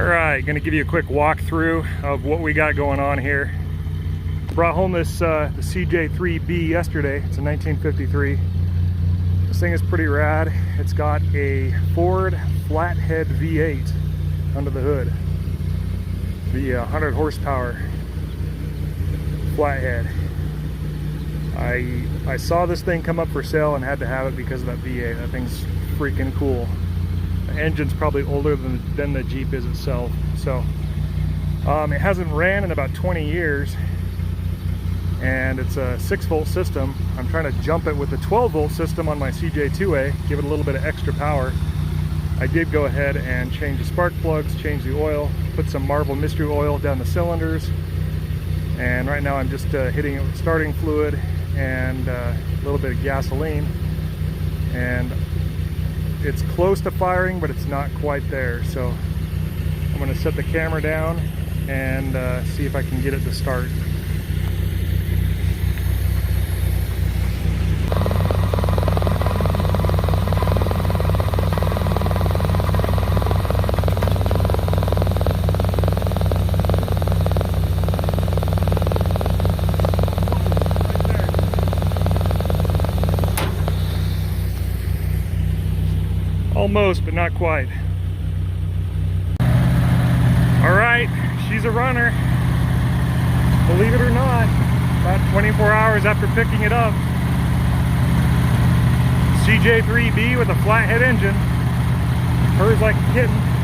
Alright, going to give you a quick walkthrough of what we got going on here. Brought home this the CJ3B yesterday. It's a 1953. This thing is pretty rad. It's got a Ford Flathead V8 under the hood. The 100 horsepower Flathead. I saw this thing come up for sale and had to have it because of that V8. That thing's freaking cool. The engine's probably older than the Jeep is itself. So it hasn't ran in about 20 years, and it's a 6-volt system. I'm trying to jump it with a 12-volt system on my CJ2A, give it a little bit of extra power. I did go ahead and change the spark plugs, change the oil, put some Marble Mystery oil down the cylinders, and right now I'm just hitting it with starting fluid and a little bit of gasoline, and it's close to firing, but it's not quite there. So I'm going to set the camera down and see if I can get it to start. Almost, but not quite. All right, she's a runner. Believe it or not, about 24 hours after picking it up. CJ3B with a flathead engine. Purrs like a kitten.